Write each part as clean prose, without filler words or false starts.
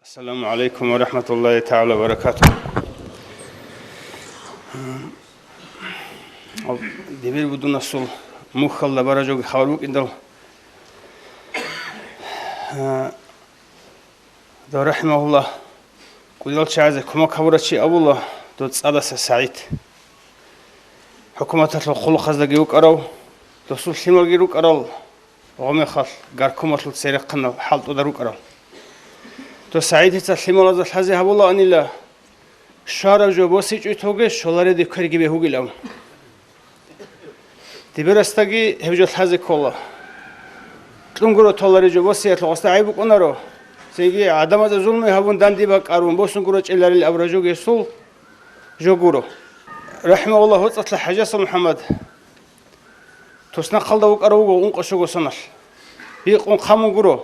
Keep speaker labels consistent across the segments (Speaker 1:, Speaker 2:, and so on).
Speaker 1: السلام عليكم ورحمة الله تعالى وبركاته. دبير بدون الصل مخل لبرجوج خاروق إندل. ده رحمه الله قدرت شعزة كم كبرت شيء أبو الله دوت سادس سعيد. حكومة الخلق خزد جيوك أرو دوسول شمال جيوك أرو وهم خال جاركم أطلع سيرقنا حالت ودروك أرو. تو سعيد تسلم الله ذات حزه أبو الله أن الله شارع جو بوسيج يتوجه شلاره دكاري بهوجي لهم. تبرستگی هفجت حزه کلا. تونگرو تولاره جو بوسیت لغست عیب کنارو. سیگی آدم از ظلم هبون دندی با کارون بوسونگرو چلاری الابراجو گسول جوگورو. رحمه الله هات حجاس محمد. توسنا خالد وکاروگو اون قشگو سنال. بیقون خامونگرو.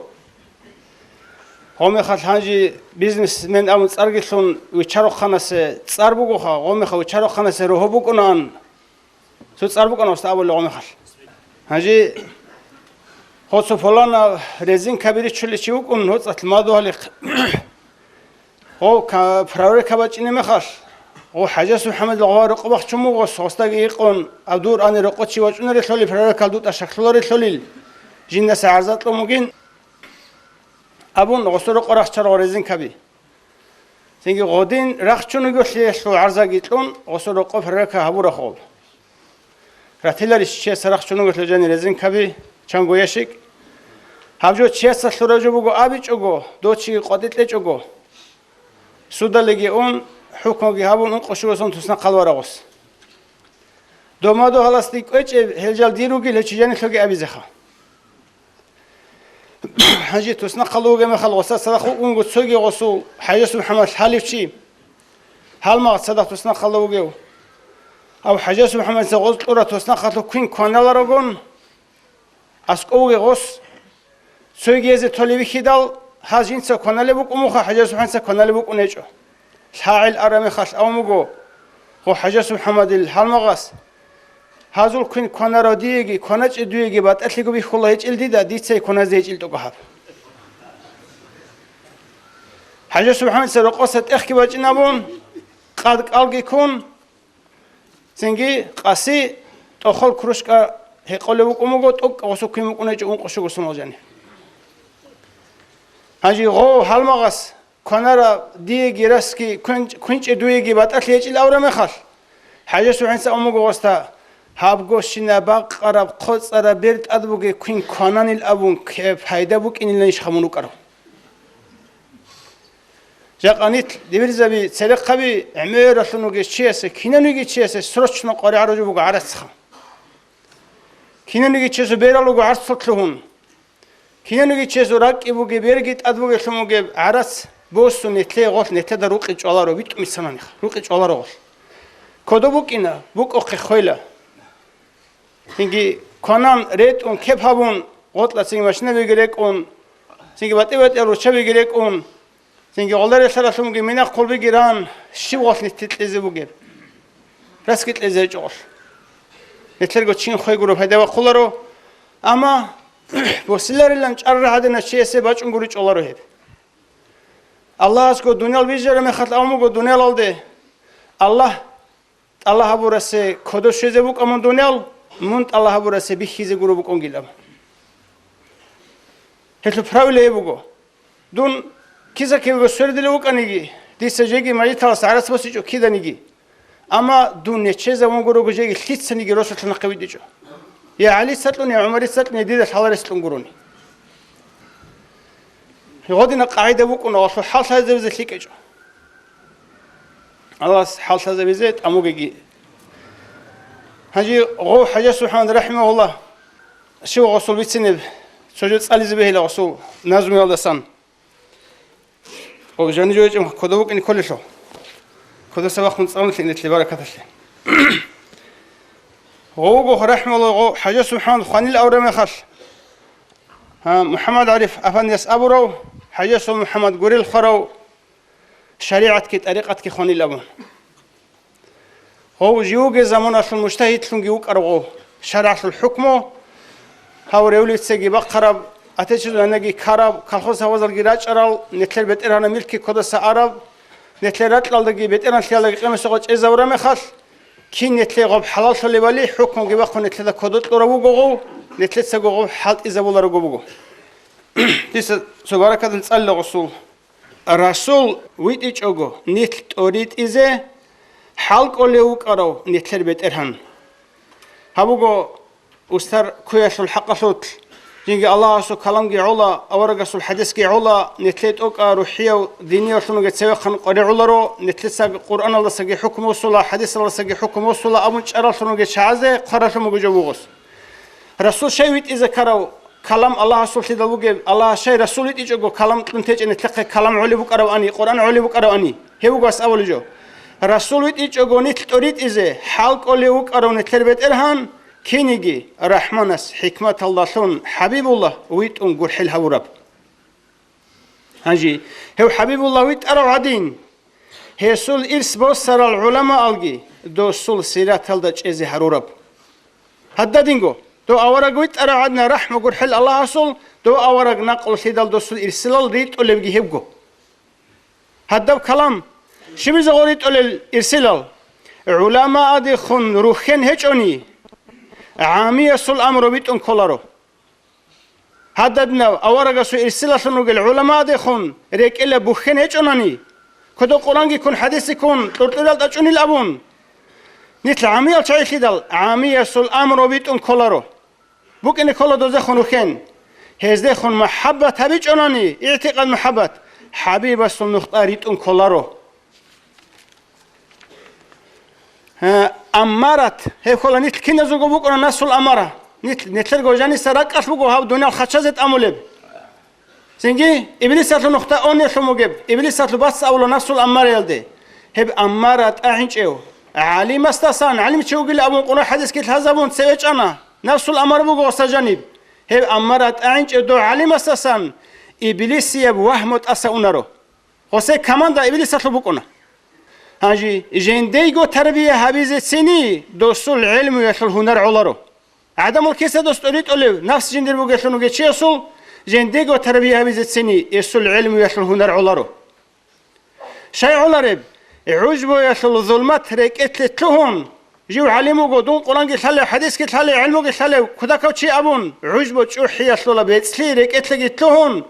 Speaker 1: هم خال هنجی بیزنس من امروز ارگیلون ویچارو خانسه سربوگو خا. هم خال ویچارو خانسه رو هبو کنان. سوت سربو کنم است اول لغمه خال. هنجی خود فلان رزین کبیری چلی چیو کن هات اتمادو هلی. او فراری کباچی نمیخواد. او حجاس محمد الغوار قبخ چمو قص استاگی کن ادور آن رقچی واج اون رسولی فراری کالدوت اشکال رسولی جنده سعرزات لو مگین ابون قصور قرخ چرا رزین کبی. سینگی قدین رخچونو گوشی شو عرضاگیتون قصور قف فراری که هبور خوب. راتیلریش چه سرخ چونو گفت لجنی رزین کبی چند گویشک همجو چه سرخ بگو آبی چگو دو چی قدیت لچگو سودالگی اون حکمی هبون اون قشوسون توسنا قلوارا قص دومادو هلاستیک اچ هلجال دیروگی لچیجانی خلقی آبی زخا هنجی توسنا قلوگی مخلوصا سرخ اون گوت سوگی قصو حیاس محمد حلیف چی حال ما صدق توسنا قلوگیو أو حجاس محمد زغلت أورا توسنا خاطر كين كانال راجون أسقوي غص سويجيز تولي خدال هازين سا كانال بوك أموخا حجاس محمد سا كانال بوك أنيجو الحاعل أرامي خاص أو مجو هو حجاس محمد الحلمغاس هازول كين كانال ديجي كانج ديجي بعد أتلقوا بيخلاه يجيل ديدا ديت سي كانال زي يجيل تقهر حجاس محمد سرقصة إخكي باجنابون قد قالجي كون سنگی قصی تأخل کروشکا هقله بکومگو تو قصوکی میکنه چون قصو گسون آجانی. هنجی غو حال مغاس کنارا دیه گیرس کی کنچ دویه گی بات اخلیج الأورا مخال. حاجه سوحنس آمگو واستا هابگوش نباق قرب خود سر برد ادبوگی کن کانان الأبون که فایده بک این لنش خمونو کرو. جاقانيت دبير زبي سلق قبي عمير رسلنوجي تشيس كينانوجي تشيس سرچنو قاري عرجو بوغ عرسخ كينانوجي تشيس بيرالوغو عرسطلهون كينانوجي تشيس راقي بوغي بيرغيت ادبوغي سموغي عرس بوسو نتلي غول نتدا روقي چولارو بيت مسنانخ روقي چولارو غول كودو بوكينا بوك اوخي خويلا سينگي كونان ريت اون كيب هابون غوتلا سينگي ماشنا بيگريك اون سينگي باتي روچا بيگريك اون سینگی الله رسول سومگی مینا قلبی گیران شیوات نتیت لذی بگیر رسکت لذی جور نتلگو چین خوی گروه هده و خلارو اما بوسیلر لام چار هده نشیه سه باچ اون گروه چولارو هد الله از کو دنیال بیجره میخواد آمو کو دنیال آلده الله برسه کدو شیزه بک امون دنیال مونت الله برسه بیخیزه گروه بک اون گیلم هتلو پراویله بگو دون كذا كيف بسرد لوك أنيجي دي سجيجي ما يتواصل على سبوسي جو كذا نيجي أما دون يتشيز أو مقولو بجيجي خيط سنيجي روسة تنقوي ديجو يا علي ساتلون يا عمر ساتلون يديد الحوار ساتلون قروني يغادينا قاعدة بوكونا وصل حال هذا بزيت ليك جو الله حال هذا بزيت أموجي هجي غو حاجة سبحان رحمه الله شو غسول بيتسنب سجود سالي زبيه لغسول نازمي الله سان وجاني جوج كدوك إن كل شو كدو سباق من صامل في نتلي بارك الله غو رحمه الله حاجة سبحان خاني الأورا مخال محمد عارف أفندس أبورو حاجة محمد قريل خرو شريعة كي طريقة كي خاني الأبون هو جيوج زمان أصل مجتهد لون جيوك أرغو شرع الحكم هاو ريولي تسجي بقرب اتچو انگی کاراب کالخوز هوازلگی راچرال نتلر بتران ملکی کدس عرب نتلر راتلالدگی بتران خیالگی قمش قوچ ازورا مخال کی نتلر قب حلال شلی ولی حکم گی وقت نتلر کدت لورو گوگو نتلر سگو حالت ازولا رو گوگو دیس سوگارا کدن سال رسول رسول ویدیچ اوگو نتل تورید ایزه حلق اولیو کارو نتلر بتران هبوگو استر کویش الحق شوت جنگي الله سو كلام جي علا أورجا سو الحديث جي علا نتلت أوكا روحية دينية وشنو جت سوي خن قري علرو نتلت ساق القرآن الله ساق حكم وصلا حديث الله ساق حكم وصلا أبو شرال شنو جت شعزة قرر شنو جوجوس رسول شيء ويت إذا كرو كلام الله سو في دلوجي الله شيء رسول يجوا كلام تنتج إن تلقى كلام علي بكرو أني قرآن علي بكرو أني هو جالس أول جو رسول يجوا نتلت أريد إذا حلق علي بكرو نتلبت إرهان كينيجي رحمنس حكمة الله شون حبيب الله ويت أنقول حلها ورب هاجي هو حبيب الله ويت أرى عدين هي سول إرس بوسر العلماء ألقي دو سول سيرات هلدج إزي هرورب هدا دينجو دو أورق ويت أرى عدنا رحمة قول حل الله أصل دو أورق نقل سيدال دو سول إرسلال ريت أولي بجي هبجو هدا كلام شبيز غوريت أولي الإرسلال علماء دي خن روحين هجوني عامية سول أمر بيتون كولارو هددنا أورجا سو إرسال شنو العلماء دخون ريك إلا بوخين هيج أناني كدو قرآن يكون حديث يكون تطلع تجوني الأبون نتل عامية شيء كده عامية سول أمر بيتون كولارو بوك إن كولا دوزة خنوخين هزده خن محبة هبيج أناني اعتقاد محبة حبيب سول نختاريتون كولارو أمارات هي كلا نتل كنا زوجو بكرة ناس الأمارة نتل جوجاني سرق أشبكو هاب دنيا الخشازة أمولب سنجي إبليس أتلو نخطأ أوني شموجب إبليس أتلو بس أولو نفس الأمارة يلدي هب أمارات أعنش إيو عليم استسان عليم شو قل أبو قرآن حديث كيت هذابون سويش أنا نفس الأمارة بقو سجانب هب أمارات أعنش إيو عليم استسان إبليس يب وهمت أسا أونارو وسي كمان دا إبليس أتلو بكونا هاجي جنديجو تربية هبيزة سني دوسول علم ويشل هنر علارو عدم الكيسة دوست أريد أولو نفس جندير بوجهلونو جتشي يصل جنديجو تربية هبيزة سني يسول علم ويشل هنر علارو شيء علارب عجبو يشل ظلمات ريك اتلتلهون جيو علمو قدون قرآن قتلالي حديث قتلالي علمو قتلالي كداكو تشي أبون عجبو تشوحي يشل بيتسلي ريك اتلتلهون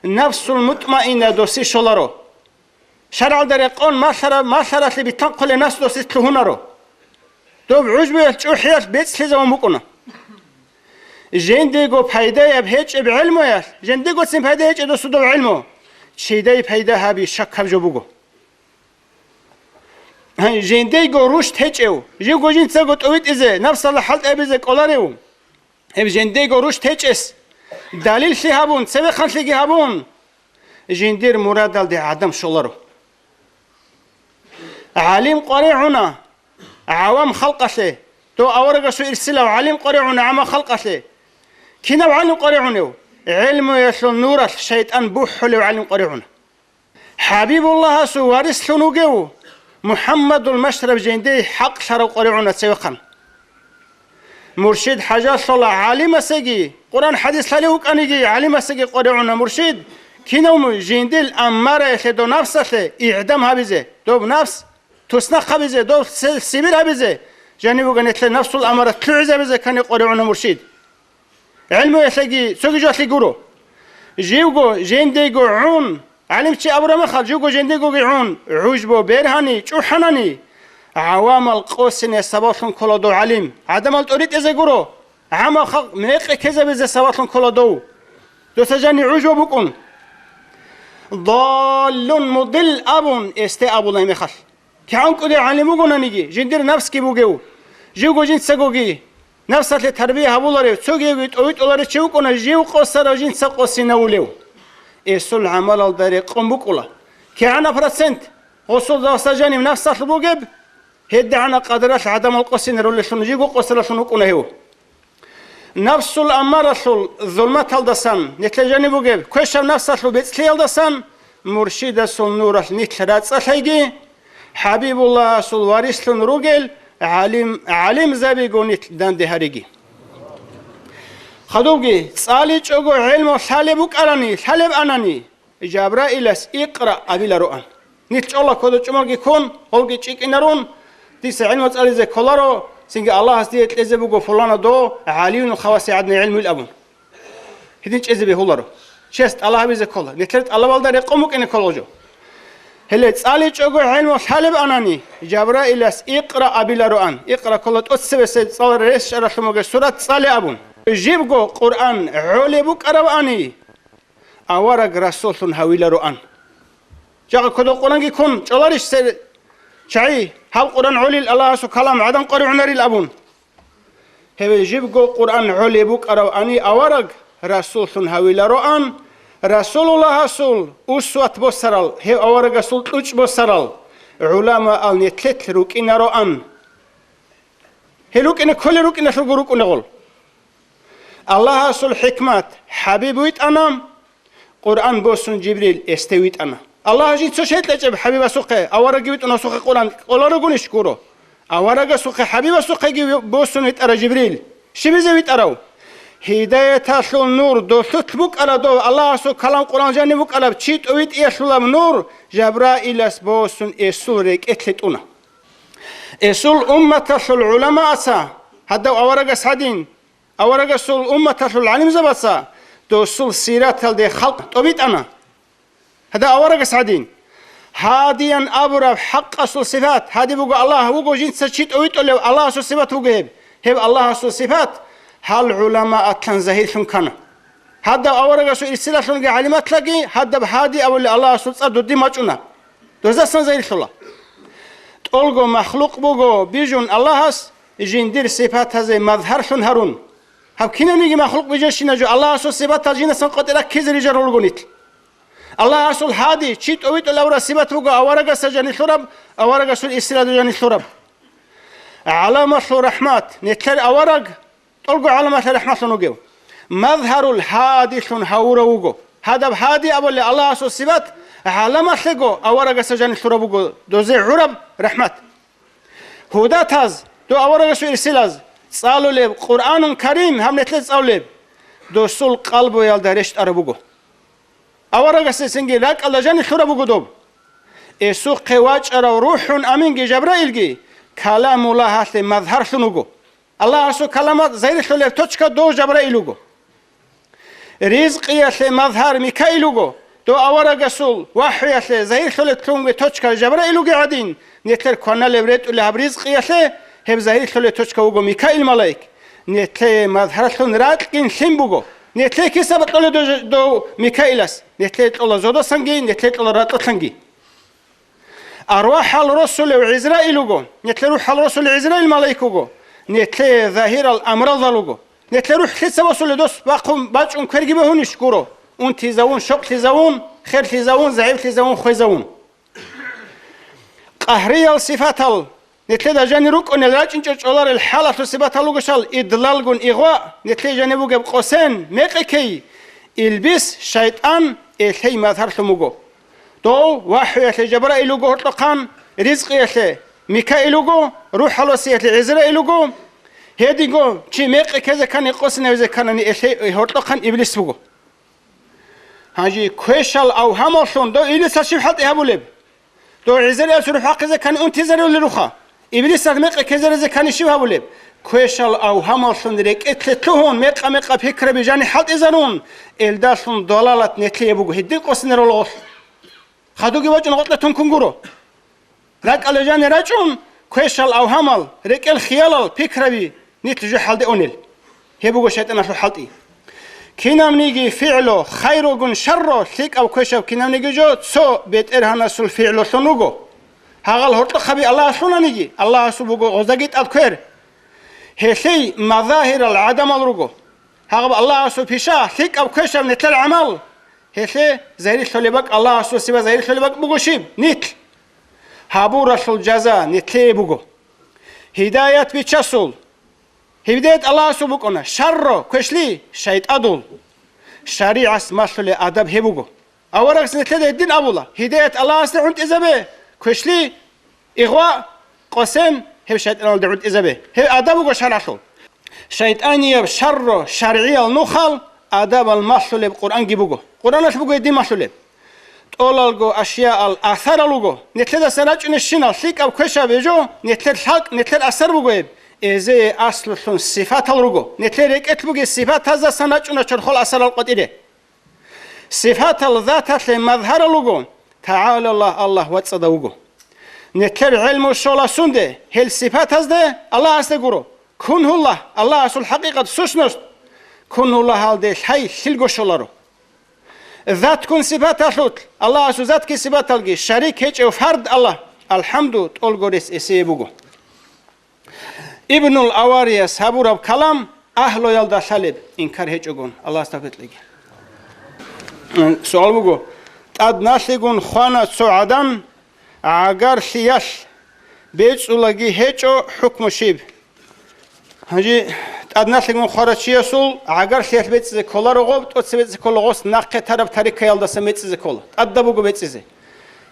Speaker 1: نفس المطمئنة دوسي شلارو شرع دريقون ما شرع اللي بتنقل الناس دوسيت لهنارو دوب عجبه تشوحيات بيتس لزوم بكونا جنديجو بهيدا بهيج بعلمه يا جنديجو سين بهيدا هيج دوسو دو علمه شيداي بهيدا هابي شك هبجوبوغو جنديجو روشت هيجو جيجو جين تسغو تويت ازه نفس الحالت ابيزه قولاريو هب جنديجو روشت هيجس دليل شي هابون سبي خنشلي هابون جندير مراد دي عدم شولارو عالم قريعنا عوام خلقته تو أورجا سو إرسله وعالم قريعنا عما خلقته كنا وعالم قريعنا علم يشل نور الشيطان بوحل وعالم قريعنا حبيب الله سو وارث لنوجو محمد المشرب جندي حق شر قريعنا سيقن مرشد حاجة صلى عالم سجي قرآن حديث لهوك أنيجي عالم سجي قريعنا مرشد كنا جندي الأمارة يشدو نفسه إعدام هبزه دوب نفس تسنق هبزه دو سبيل هبزه جانبو قنيت نفس الأمارة تلعزه بزه كان يقرعون مرشد علمه يساقي سوقي جوات لقورو جيوغو جنديغو عون علم چي أبرا مخال جيوغو جنديغو عون عجبو بيرهاني چوحناني عوامل قوسن سباتون كلا دو علم عدم التوريد إزا قورو عما خلق ميقى كذا بزه سباتون كلا دو سجاني عجبو بكون ضال مضل أبون استي أبو الله مخال كعن كده علمو قنا نيجي جندير نفس كي بوجو جيو جين سجوجي نفس التربية هبولاري سوجي ويت أولاري شو كنا جيو قصر جين سقوسنا وليو إسول عمل الدري قم بقولا كعنا برسنت وصل ذا سجاني نفس البوجب هيد عنا قدرات عدم القصين رول شنو جيو قصر شنو كنا هو نفس الأمارة ظلمات هالدسان نتلجاني بوجب كويش نفس البيت هالدسان مرشد سول نور نتلرات صحيجي حبيب الله سول وارث روجل علم زبيغونيت دان دهاريجي خدوجي صالي تشوجو علم سالبو كراني سالب أناني جبرائيل إقرأ أبي لروان نيت الله كده تجمعك يكون هولجي تشيك إنرون تيس علم تسألي زي كلارو سينج الله هستيت لزبوجو فلان دو عاليون الخواص عدنا علم الأبون هدينش إزبي هولارو شست الله بيز كله نتلت الله بالدار يقومك إن كلوجو هلا تسألي تشوجو علم سالب أناني جبرائيل إقرأ أبي لروان إقرأ كله تأسف صار ريش رحمه سورة صالي أبون جيبجو قرآن علي بوك أربعاني أورق رسول هويل رؤان جاء كده قرآن يكون جلارش سر شعي هل قرآن علي الله سو كلام عدم قرآن نري الأبون هو جيبجو قرآن علي بوك أربعاني أورق رسول هويل رؤان رسول الله رسول أسوة بصرال هي أورق رسول تج بصرال علماء النتلت روكين رؤان هلوك إن كل روك إن شو روك نقول الله رسول حكمات حبيبويت أنا قرآن بوسن جبريل استويت أنا الله جيت سوشيت لجب حبيب سوقه أورا جبت أنا سوق قرآن ولا رجون يشكره أورا سوق حبيب سوقه بوسن يتأرى جبريل شبيزويت أراو هداية تسل نور دو ستبوك على دو الله رسول كلام قرآن جانبوك على بتشيت أويت يسلم نور جبرائيل بوسن يسولك اتلتونا يسول أمة تسل علماء أسا هذا أورا سعدين أورا سول أمة تسل العلم زبصا دوسول سيرات الدي خلق طبيت أنا هذا أورق سعدين هاديا أبرب حق أصل صفات هادي بقى الله وقو جين سشيت أويت الله أصل صفات هو هب الله أصل صفات هل علماء تنزهير شن كان هذا أورق أصل إرسال شن علمات لقي هذا بهادي أول الله أصل صد دي ماجونا دوزا سنزهير شلا تقولقو مخلوق بقو بيجون الله أصل جين دير صفات هذا مظهر شن هرون هب كنا نيجي مخلوق بيجيش نجو الله أصل صفات تجينا سنقط إلى كيزر يجرون الجنيت الله أصل هادي شيت أويت ولا ورا صفات بقى أورق سجاني ثرب أورق أصل إسرائيل جاني ثرب علامة الرحمات نتر أورق تلقوا علامة الرحمات نوجو مظهر الهادي شون هورا وجو هذا بهادي أول الله أصل صفات علامة لجو أورق سجاني ثرب وجو دوزي عرب رحمات هودا تاز دو أورق أصل إسرائيل صالوا لب قرآن كريم هم نتلت صالوا دوسول قلب ويالدارشت أربوجو أورق سنجي لك الله جاني خربوجو دوب إسوق قواج أرو روح أمين جبرائيل جي كلام الله هاتي مظهر شنوجو الله أسو كلامات زير خليل توشك دو جبرائيلوجو رزق ياتي مظهر ميكائيلوجو دو أورق سول وحي ياتي زير خليل تونج توشك جبرائيلوجي عدين نتر كنا لبريت ولا برزق ياتي هب زهير خلي توشكا وجو ميكائيل ملاك نتلي مظهرتون راتكين سيمبوجو نتلي كيسا بطل دو ميكائيلس نتلي الله زودا سنجي نتلي الله رات سنجي أرواح الرسل وعزرائيل وجو نتلي روح الرسل عزرائيل ملاك وجو نتلي ظاهر الأمراض وجو نتلي روح كيسا وصل دوس باقوم باجون كرجي بهون يشكرو أنت تزاون شق تزاون خير تزاون زعيم تزاون خويزاون قهرية الصفات نتلي جاني روك أن الراج إنجاج أولار الحالة تصيبات لوجشال إدلال جون إغواء نتلي جاني بوجا بقوسين ميقكي البس شيطان إلهي مظهر ثموجو دو وحي جبرائيل لوجو هرطقان رزق إلهي ميكائيل لوجو روح الله عزرائيل لوجو هدي جو شيء ميقك إذا كان يقوسنا إذا كان إلهي هرطقان إبليس بوجو هاجي كويشال أو همشون دو إبليس هشيف حد إهابولب دو عزرائيل سروح حق إذا كان أنت زريو لروخا إبليس ميقا كذا إذا كان يشوفها بولب كويشال أو همالشون ريك اتلتهون ميقا فكرة بجاني حد إزانون إلداشون ضلالة نتلي بوجو هديك وسنر الله خدوجي وجه نقطة كونغورو راك على جاني راجون كويشال أو همال ريك الخيال فكرة بي نتلجو حال أونيل هي بوجو شيطان أشلو حالتي كنا منيجي فعله خيرو جن شره ثيك أو كويشال كنا منيجي جو تسو بيت إرهانا سول فعله شنوجو هاغال هرت خبي الله شلون نيجي الله سبوجو غزاجيت أذكر هشي مظاهر العدم الرجو هاغب الله سبحانه ثيك أو كشف نتل عمل هشي زهير خليبك الله سبحانه زهير خليبك بوجو شيب نيت هابو رسول جزاء نتلي بوجو هداية بيتشسول هداية الله سبحانه شر كشلي شيء أدول شريعة مسؤول أدب هبوجو أورق نتلي الدين أبولا هداية الله سبحانه إزبه كشلي إغواء قسم هي شيطان دعوت إزبه هي أدب وشرع شو شيطانية شر شرعي النخل آداب المحلول قرآن جيبوجو قرآن أش بوجو دي محلول تقولالجو أشياء الأثر لوجو نتلد سناج نشينا شيك أو كشة بيجو نتلد حق نتلد أثر بوجو إزاي أصل شون صفات لوجو نتلد ركت بوجو صفات هذا سناج نشرخل أثر القديرة صفات الذات لمظهر لوجو تعالى الله وتصدقوجو نتلد علم الشولا سنده هل صفات هذا الله أستجرو كن الله أصل حقيقة سوسنوس كن الله هالده حي خلقو شولارو ذات كن صفات أشلوت الله أصل ذات كي صفات الجي شريك هيج أو فرد الله الحمد تقولغوريس إسيبوغو ابن الأواريس هابوراب كلام أهلو يلدا شالب إنكار هيج أقول الله استغفر لك سؤال بوغو تاد ناشليغون خوانا سعدان عقار خياش بيج أولاغي هيج أو حكم شيب هجي أدنى خارجية سول عقار خيال بيتزي كولا رغوب تقصي كولا غوص ناقة ترب تاريخ يالدا سميتزي كولا أدبوغو بيتزي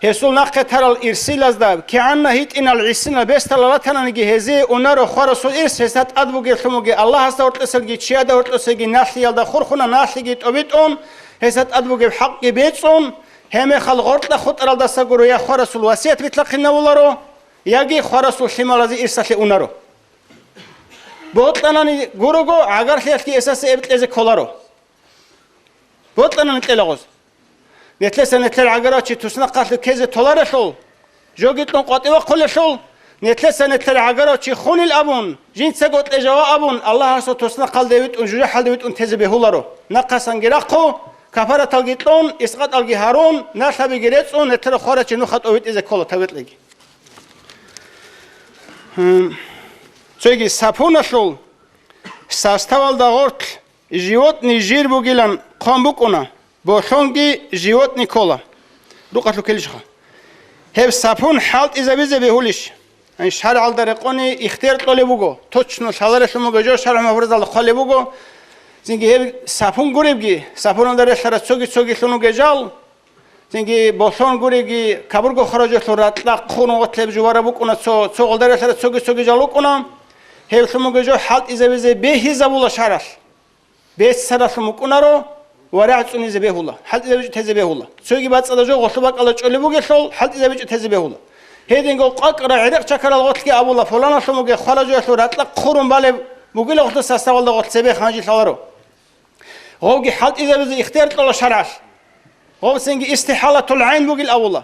Speaker 1: هسول ناقة ترى الإرسيل أزداب كي عنا هيت إن العسين بيست الله تنانجي هزي ونارو خارسول إرس هسات أدبوغي ثموغي الله هستورت لسلجي تشيادا ورت لسلجي ناشلي يالدا خورخونا ناشلي تأبيتون هسات أدبوغي بحق بيتون هم خلغورت لخط أرالدا سجورو يا خارسول واسيت بيتلقينا ولارو يجي خارسول شمالازي إرسالي ونارو بوتلاناني غوروغو عقار خيالتي اساس ابتلازي كولارو بوتلاناني تلاغوز نتلسا نتل عقاراتي تسنا قاتل كيزي تولار شول جوغيتلون قاطيوا قل شول نتلسا نتل عقاراتي خوني الابون جنسا قوت لجوا ابون الله سو تسنا قال ديوت انجوجا حال ديوت انتزي بهولارو نقصان جراقو كفارة تلقيتلون اسقاط الجي هارون ناشا بجريتسون نتل خاراتي نخط اويت ازي كولا تويت لجي Цоги сапунашул составал дагорт животный жир бугилан камбукуна бошонги животный кола дукатлу келишха хев сапун халт изабизе бехулиш ан шар алдарекони ихтияр толе буго точно шаларашумо гожо шар мафрзал холе буго зинги хев сапун гуребги сапун алдаре шара цоги луну гежал зинги бошон гуреги кабурго хараджо ратла хуно отлеб жувара букуна цо алдаре шара цоги жалукуна هل شموجو حالت إذا بزي به زبولا شرش بيت سرش مكونارو ورعت سوني زبيه الله حالت إذا بيجي تزبيه الله سوي بعد صدق جو غصبك الله تقولي بوجي شل حالت إذا بيجي تزبيه الله هيدين جو قاكرا عرق شكر الغط كي أبو الله فلان شموجي خرجوا شل راتلا خورم بالي بوجي له خطة ساستوال الغط سبيه خانجي شلارو هوجي حالت إذا بزي اختيار الله شرش هو سينجي استحالة العين بوجي الأول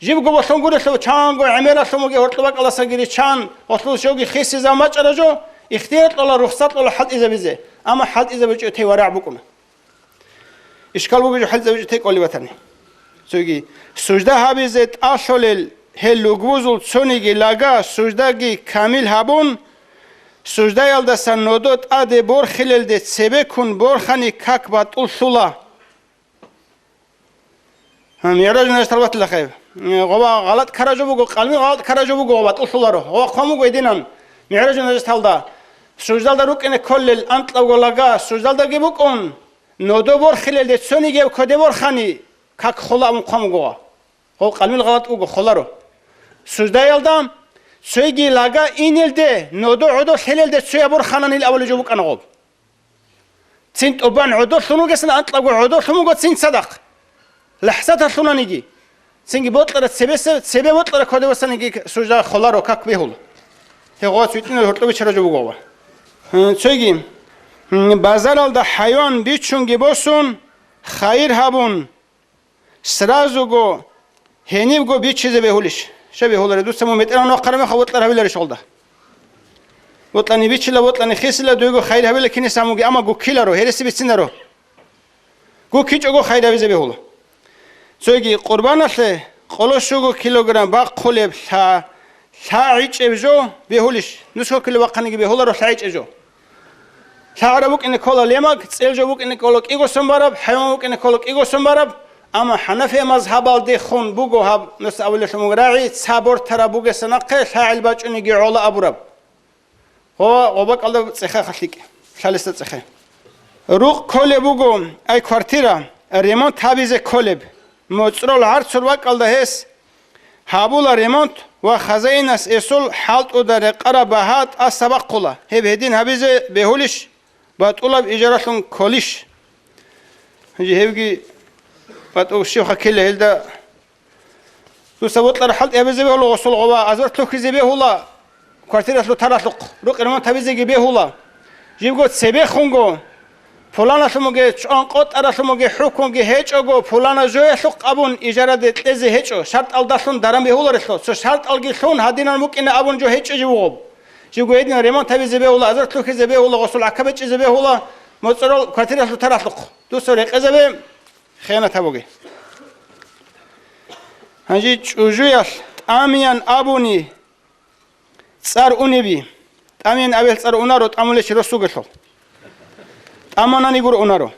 Speaker 1: جيب جو شلون قول شلون كان جو عميرة شلون جو هرتبك الله سجري كان وصلوا شوقي خيس إذا ما ترجو اختيار الله رخصت الله حد إذا بزه أما حد إذا بيجي تي ورع بكم إشكال بيجي حد إذا بيجي تي قولي وثني سوقي سجدة هابزت أشل هاللوجوزل سونيجي لاجا سجدة جي كامل هابون سجدة يلدا سنودت أدي بور خلل ده سبكون بور خاني كاكبات أصلا هم يراجعون يشتغلوا لخير غوا غلط كراجو بقول قلبي غلط كراجو بقول غلط أصولاره هو قاموا قيدينن ميراجون يشتغل سجدال دروك إن كل الأنت لو لقى سجدال ده جيبوكون نودبور خلال ده سوني جيب كدبور خاني كك خلا مقام جوا هو قلبي غلط بقول خلاره سجدال يلدام سويجي لقى إنيل ده نودو عدو خلال ده سوي بور خانني الأول جوبك أنا غوب سنت أبان عدو شنو جسنا أنت لو عدو شنو قد سنت صدق لحظة شنو نيجي سنجي بطلة سبب بطلة كده وسنا نيجي سجدة خلاره كك بيهول هو سويتين الهرتلو بيشرج بجوا سويجي بازار ده حيوان بيتشون جبوسون خير هابون سرازو جو هنيب جو بيتشيز بيهولش شبيه هولر دوست مو متر أنا قرمه خوتلر هبيلر شغله بطلني بيتشلا بطلني خيسلا دويجو خير هبيل كني ساموجي أما جو كيلرو هرسي بتسنرو جو كيج جو خير هبيز بيهوله سويجي قربان أصله خلوشو جو كيلوغرام باق خليب شاعج إبجو بيهولش نسخة كل وقتني بيهولر شاعج إبجو شعربوك إن كولا ليمك تسيلجوك إن كولك إيجو سمبارب حيوانك إن كولك إيجو سمبارب أما حنفي مذهب الدي خون بوجو هاب نس أول شو راعي صبر ترى بوجو سنقة شاعل باج إني جعولة أبورب هو وبك الله سخاء خليك شالست سخاء روح كل بوجو أي كوارتيرا ريمونت هابيز كولب مصر العرض سرواك الله هس هابولا ريمونت وخزينس إسول حالت أدار قربهات السبق قلا هبهدين هبيزة بهولش باتقولب إجارة كولش هجي هبجي باتقول الشيخ كله هلدا تسوت لر حالت هبيزة بهولا وصل غوا أزور تلوكيزة بهولا كوارتيرة لو ترى روك إنما تبيزة بهولا جيبقول سبي خونجو فلان شموجي أنقط أرى شموجي حكمجي هيج أجو فلان جوي شق أبون إجارة تزي هيج شرط الدخلون درام بهولا رسلو شرط الجيشون هدينا ممكن أبون جو هيج أجوب جيبقول يدنا ريمان تبي زبيهولا أزر تلوك زبيهولا غسل عكبت زبيهولا مصر كاتيرة لو ترى لق دوسرق زبي خيانة تبوجي هنجي أجويش أميان أبوني صار أنبي أمين أبي صار أنارو تأملش رسوجشل أمانا نيجور أنارو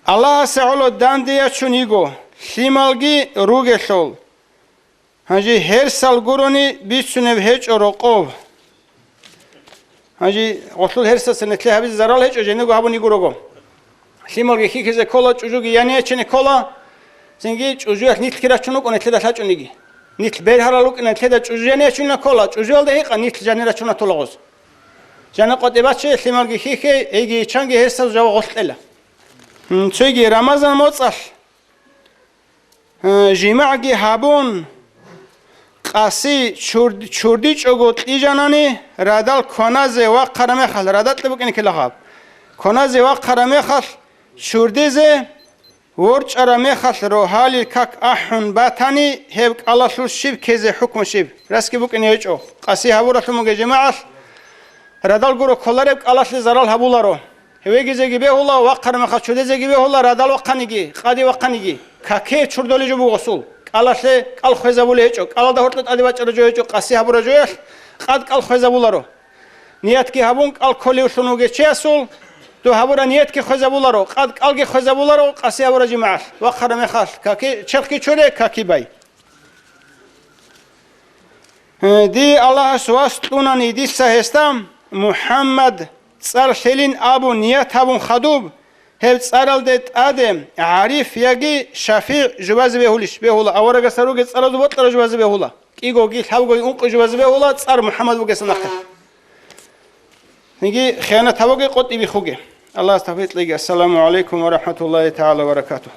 Speaker 1: الله سعولو دانديا شنيجو شمالجي روجشل هنجي هر سال جوروني بيشونه هيج أروقوب هنجي غسل هر سال نتله هبز زرال هيج أجنبه هبو نيجوروجو شمالجي كي كذا كلا تجوجي يعني أشين كلا زنجي تجوجي نيت كذا شنوك ونتله داشات شنيجي نيت بيرهالوك نتله تجوجي يعني أشين كلا تجوجي ده هيك نيت جانيرا شنو تلاقوز جانا قطبات شيء شمالجي كي يجي شانجي هر سال جوا غسل له تيجي رمضان مصر جماعي هابون قاسي شورديش أقول إيجاناني رادال كونازي وقرمي خال رادال تبقى إنك لخاب كونازي وقرمي خال شورديزي ورج أرمي خال روحالي كاك أحن باتاني هيبك الله شو شيب كيزي حكم شيب راسكي بك إنه يجو قاسي هابورة لمجي جماعة رادال قرو كلاريبك الله شو زرال هابولارو هويجي زي بيه الله وقرمي خال شورديزي بيه الله رادال وقانيجي قادي وقانيجي كاكي شوردولي جبو غسول قالشه قال خوزابول هيچو قال دهورت ادي باچر جو هيچو قاسي هبور جو قد قال خوزابولارو نيت کی هبون قال کولی شنوگه چه اصول تو هبور نيت کی خوزابولارو قد قال کی خوزابولارو قاسي هبور جماعه وخر مخاش كاكي چرکی چوره كاكي باي دي الله سواستوناني دي سهستم محمد صار شلين ابو نيت هبون خدوب هل صارل دت آدم عارف يجي شفيع جواز بهولش بهولا أورا جسروج صار زبط ترى جواز بهولا إيجو جيل حاول جوي أنق جواز بهولا صار محمد بوجسنا نيجي خيانة حاول قط يبي خوجي الله استفيد لي السلام عليكم ورحمة الله تعالى وبركاته.